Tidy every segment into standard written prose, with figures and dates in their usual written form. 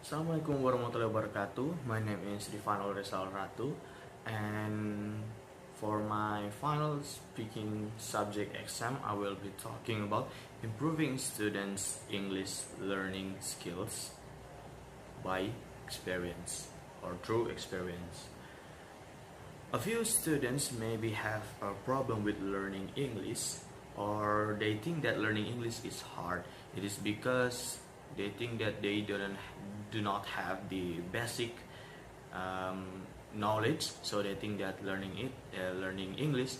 Assalamualaikum warahmatullahi wabarakatuh. My name is Rivano Ratu, and for my final speaking subject exam, I will be talking about improving students' English learning skills by experience or through experience. A few students maybe have a problem with learning English, or they think that learning English is hard. It is because they think that they do not have the basic knowledge, so they think that learning English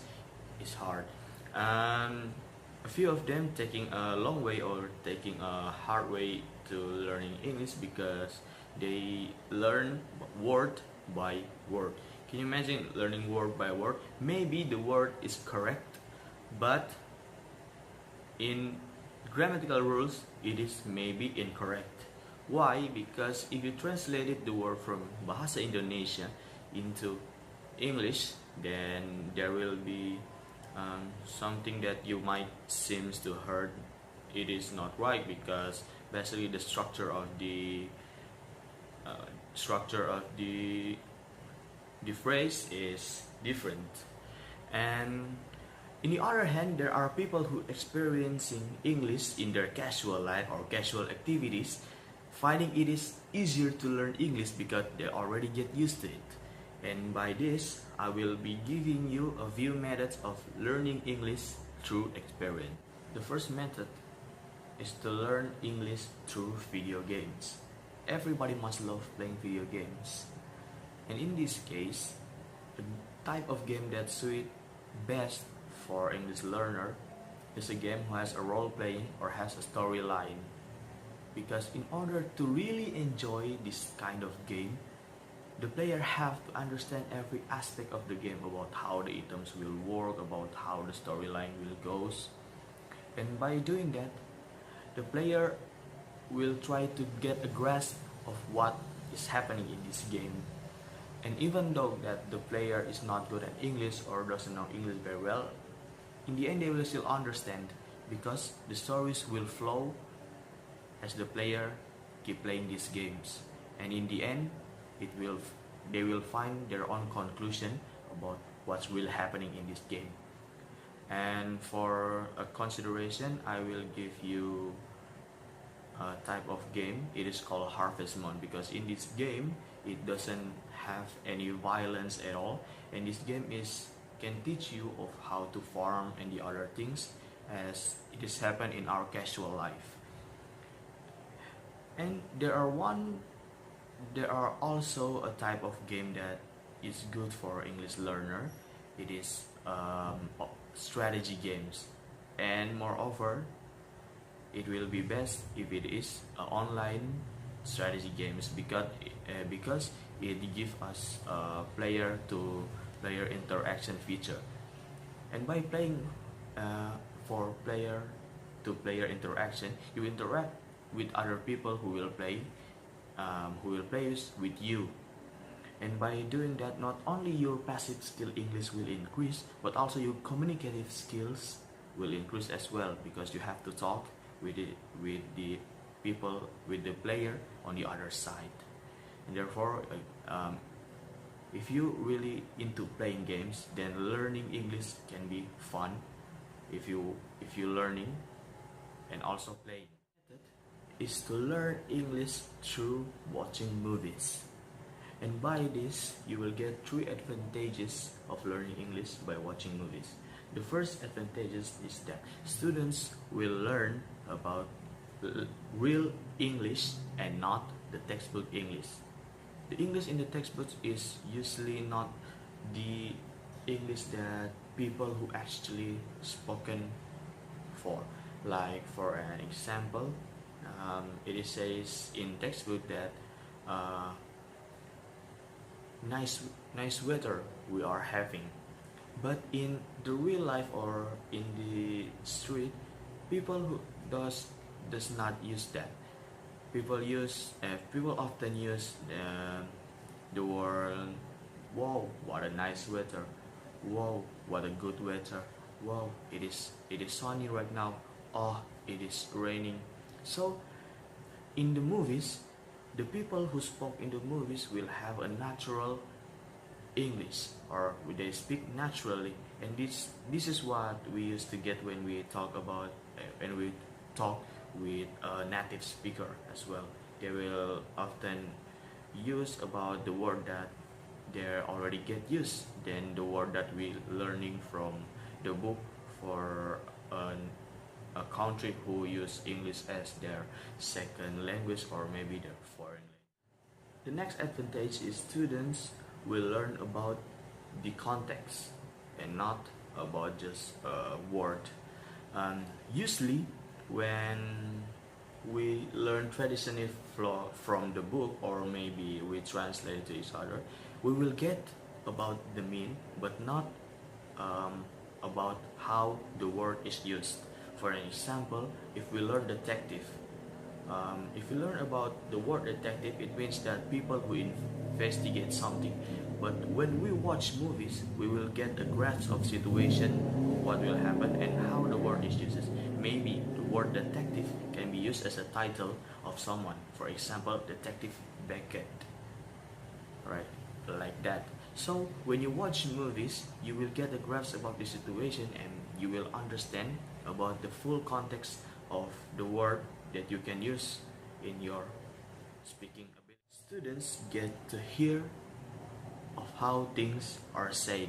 is hard. A few of them taking a long way or taking a hard way to learning English because they learn word by word. Can you imagine learning word by word? Maybe the word is correct, but in grammatical rules it is maybe incorrect. Why? Because if you translated the word from Bahasa Indonesia into English, then there will be something that you might seems to heard it is not right, because basically the structure of the phrase is different. And in the other hand, there are people who experiencing English in their casual life or casual activities, finding it is easier to learn English because they already get used to it. And by this, I will be giving you a few methods of learning English through experience. The first method is to learn English through video games. Everybody must love playing video games. And in this case, the type of game that suits best for English learner is a game who has a role playing or has a storyline. Because in order to really enjoy this kind of game, the player have to understand every aspect of the game, about how the items will work, about how the storyline will goes. And by doing that, the player will try to get a grasp of what is happening in this game. And even though that the player is not good at English or doesn't know English very well, in the end they will still understand, because the stories will flow as the player keep playing these games. And in the end, they will find their own conclusion about what's really happening in this game. And for a consideration, I will give you a type of game. It is called Harvest Moon, because in this game it doesn't have any violence at all, and this game can teach you of how to farm and the other things as it is happen in our casual life. And there are also a type of game that is good for English learner. It is strategy games, and moreover it will be best if it is online strategy games, because it gives us player to player interaction feature. And by playing for player to player interaction, you interact with other people who will play with you. And by doing that, not only your passive skill English will increase, but also your communicative skills will increase as well, because you have to talk with the people, with the player on the other side. And therefore, if you really into playing games, then learning English can be fun if you learning and also playing. Is to learn English through watching movies. And by this, you will get 3 advantages of learning English by watching movies. The first advantage is that students will learn about real English and not the textbook English. The English in the textbooks is usually not the English that people who actually spoken for. Like for an example, it says in textbook that nice weather we are having, but in the real life or in the street, people who does not use that. People often use the word "wow, what a nice weather," "wow, what a good weather," "wow, it is sunny right now," "oh, it is raining." So in the movies, the people who spoke in the movies will have a natural English, or they speak naturally, and this is what we used to get when we talk about when we talk with a native speaker as well. They will often use about the word that they already get used than the word that we learning from the book for a country who use English as their second language or maybe their foreign language. The next advantage is students will learn about the context and not about just a word. Usually when we learn traditionally from the book, or maybe we translate it to each other, we will get about the meaning but not about how the word is used. For an example, if we learn detective, if we learn about the word detective, it means that people who investigate something. But when we watch movies, we will get a grasp of situation, what will happen, and how the word is used. Maybe the word detective can be used as a title of someone. For example, Detective Beckett, right? Like that. So when you watch movies, you will get a grasp about the situation, and you will understand about the full context of the word that you can use in your speaking ability. Students get to hear of how things are said.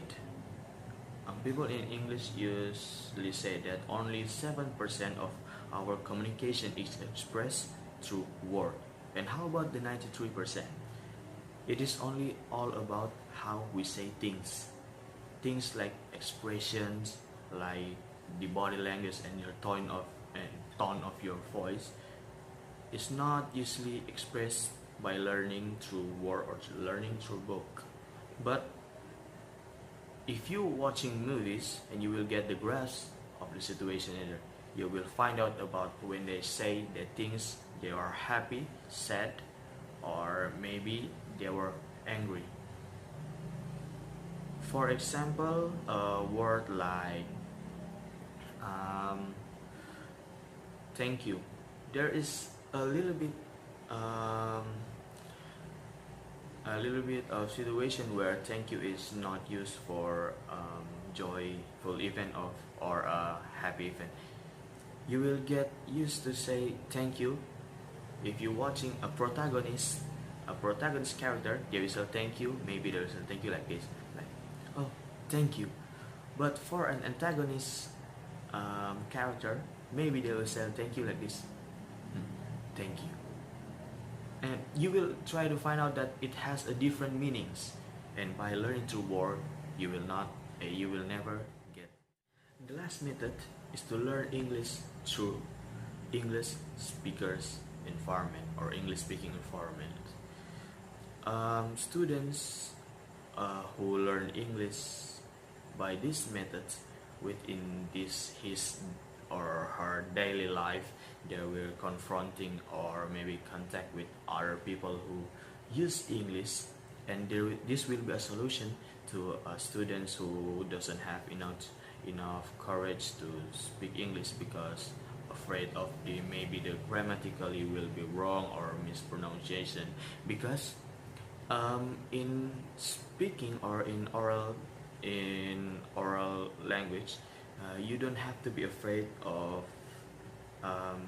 People in English usually say that only 7% of our communication is expressed through word. And how about the 93%? It is only all about how we say things. Things like expressions, like the body language and your tone of your voice is not usually expressed by learning through word or learning through book. But if you watching movies, and you will get the grasp of the situation either, you will find out about when they say the things, they are happy, sad, or maybe they were angry. For example, a word like thank you. There is a little bit of situation where thank you is not used for joyful event or a happy event. You will get used to say thank you if you're watching a protagonist character. They will say thank you. Maybe there is a thank you like this, like, oh, thank you. But for an antagonist character, maybe they will say thank you like this, thank you. And you will try to find out that it has a different meanings, and by learning through word, you will never get. The last method is to learn English through English speakers environment or English speaking environment. Students who learn English by this method within his or her daily life, they will confronting or maybe contact with other people who use English, and this will be a solution to students who doesn't have enough courage to speak English because afraid of maybe the grammatically will be wrong or mispronunciation. Because in speaking or in oral language, you don't have to be afraid of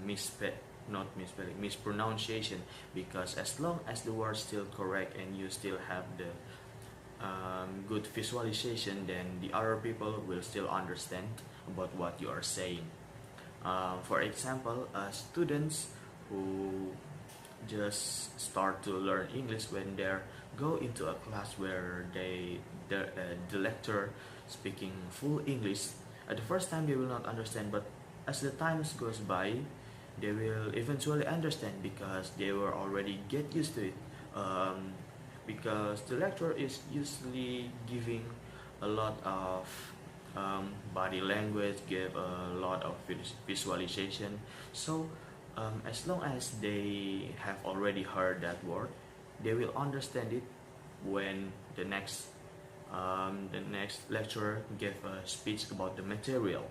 mispronunciation, because as long as the word still correct and you still have the good visualization, then the other people will still understand about what you are saying. For example, students who just start to learn English, when they go into a class where the lecturer speaking full English, at the first time they will not understand, but as the times goes by, they will eventually understand because they were already get used to it. Because the lecturer is usually giving a lot of body language, give a lot of visualization. So as long as they have already heard that word, they will understand it when the next lecturer gave a speech about the material.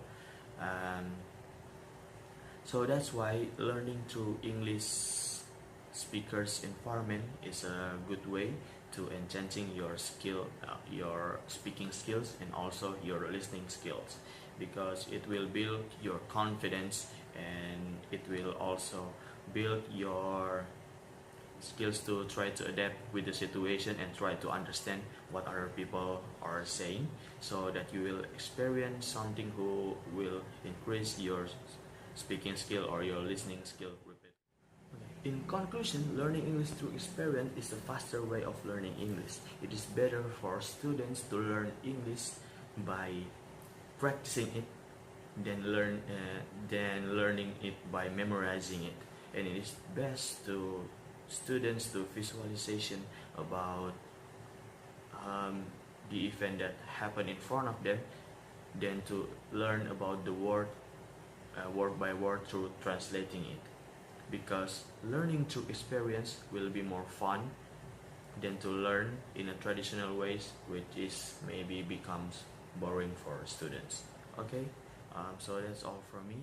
So that's why learning through English speaker's environment is a good way to enhancing your your speaking skills and also your listening skills, because it will build your confidence and it will also build your skills to try to adapt with the situation and try to understand what other people are saying, so that you will experience something who will increase your speaking skill or your listening skill. In conclusion, learning English through experience is a faster way of learning English. It is better for students to learn English by practicing it than learning it by memorizing it. And it is best to students to visualization about the event that happened in front of them than to learn about the word by word through translating it, because learning through experience will be more fun than to learn in a traditional ways, which is maybe becomes boring for students. Okay, so that's all from me.